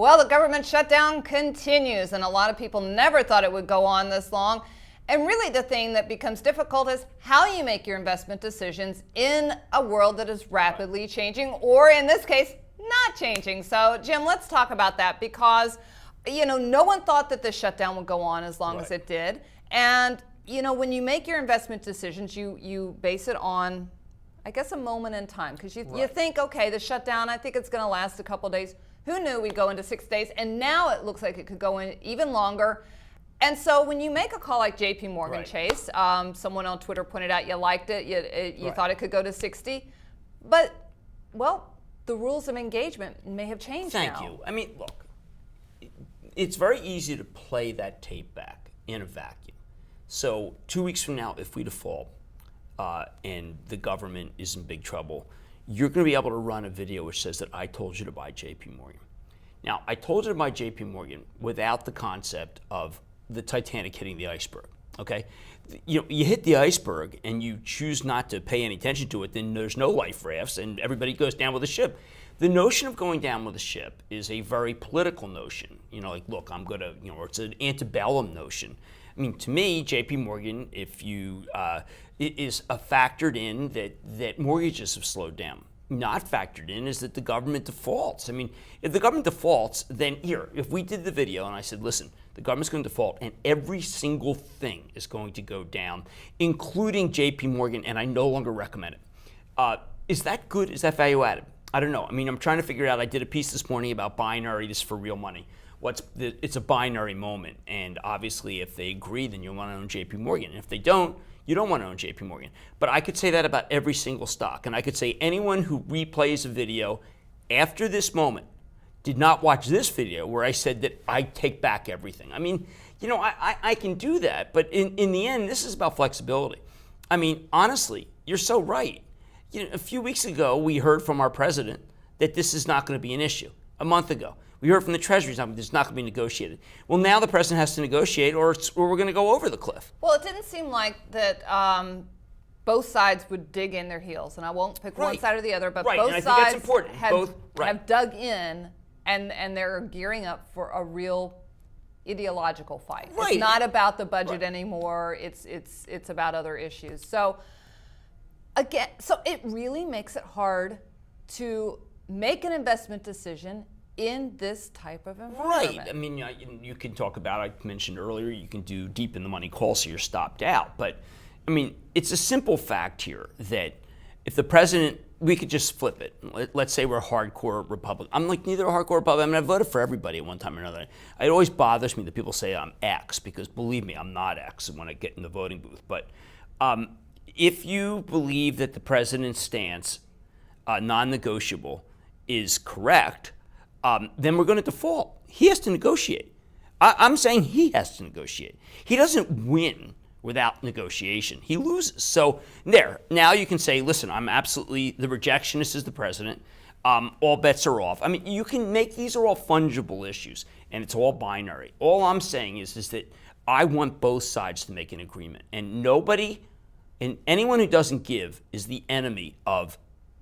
Well, the government shutdown continues, and a lot of people never thought it would go on this long. And really the thing that becomes difficult is how you make your investment decisions in a world that is rapidly changing, or in this case, not changing. So, Jim, let's talk about that because, no one thought that this shutdown would go on as long as it did. And, when you make your investment decisions, you base it on, I guess, a moment in time. Because you think, okay, the shutdown, I think it's going to last a couple days. Who knew we'd go into 6 days? And now it looks like it could go in even longer. And so when you make a call like JP Morgan Chase, someone on Twitter pointed out you liked it, you thought it could go to 60. But, well, the rules of engagement may have changed now. Thank you. I mean, look, it's very easy to play that tape back in a vacuum. So 2 weeks from now, if we default and the government is in big trouble, you're going to be able to run a video which says that I told you to buy JP Morgan. Now, I told you to buy JP Morgan without the concept of the Titanic hitting the iceberg, okay? You hit the iceberg and you choose not to pay any attention to it, then there's no life rafts and everybody goes down with a ship. The notion of going down with a ship is a very political notion. Like, look, I'm going to, or it's an antebellum notion. I mean, to me, JP Morgan, if you, is factored in that mortgages have slowed down. Not factored in is that the government defaults. I mean, if the government defaults, then if we did the video and I said, listen, the government's going to default and every single thing is going to go down, including JP Morgan, and I no longer recommend it. Is that good? Is that value added? I don't know. I mean, I'm trying to figure out, I did a piece this morning about binary, this is for real money. It's a binary moment, and obviously if they agree, then you want to own JP Morgan. And if they don't, you don't want to own JP Morgan. But I could say that about every single stock, and I could say anyone who replays a video after this moment did not watch this video where I said that I take back everything. I mean, I can do that, but in the end, this is about flexibility. I mean, honestly, you're so right. A few weeks ago, we heard from our president that this is not going to be an issue. A month ago, we heard from the Treasury that it's not going to be negotiated. Well, now the president has to negotiate or we're going to go over the cliff. Well, it didn't seem like that both sides would dig in their heels, and I won't pick one side or the other, but both sides have dug in and they're gearing up for a real ideological fight. It's not about the budget anymore. It's about other issues. So again, it really makes it hard to make an investment decision in this type of environment. Right. I mean, you can talk about, I mentioned earlier, you can do deep in the money calls so you're stopped out. But, I mean, it's a simple fact here that if the president, we could just flip it. Let's say we're a hardcore Republican. I'm like neither a hardcore Republican. I mean, I voted for everybody at one time or another. It always bothers me that people say I'm X because, believe me, I'm not X when I get in the voting booth. But if you believe that the president's stance, non-negotiable, is correct, then we're going to default. He has to negotiate. I'm saying he has to negotiate. He doesn't win without negotiation. He loses. So now you can say, listen, I'm absolutely, the rejectionist is the president. All bets are off. I mean, you can make, these are all fungible issues, and it's all binary. All I'm saying is that I want both sides to make an agreement. And nobody, and anyone who doesn't give is the enemy of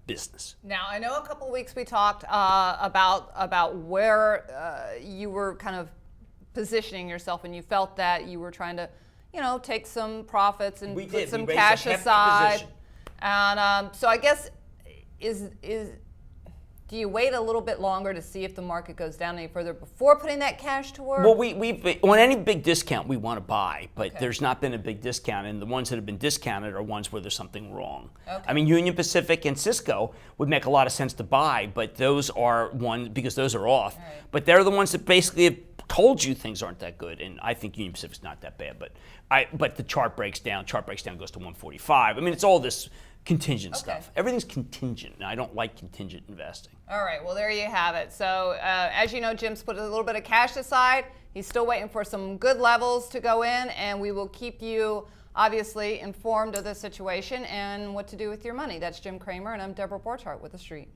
business. Now, I know a couple of weeks we talked about where you were kind of positioning yourself, and you felt that you were trying to, take some profits and put some cash aside. And so I guess do you wait a little bit longer to see if the market goes down any further before putting that cash to work? Well, on any big discount we want to buy, but there's not been a big discount, and the ones that have been discounted are ones where there's something wrong. I mean, Union Pacific and Cisco would make a lot of sense to buy, but those are ones, because those are off. But they're the ones that basically have told you things aren't that good, and I think Union Pacific's not that bad, but the chart breaks down goes to 145. I mean, it's all this contingent stuff. Everything's contingent, and I don't like contingent investing. All right, well, there you have it. So as you know, Jim's put a little bit of cash aside. He's still waiting for some good levels to go in, and we will keep you obviously informed of the situation and what to do with your money. That's Jim Cramer, and I'm Deborah Borchardt with The Street.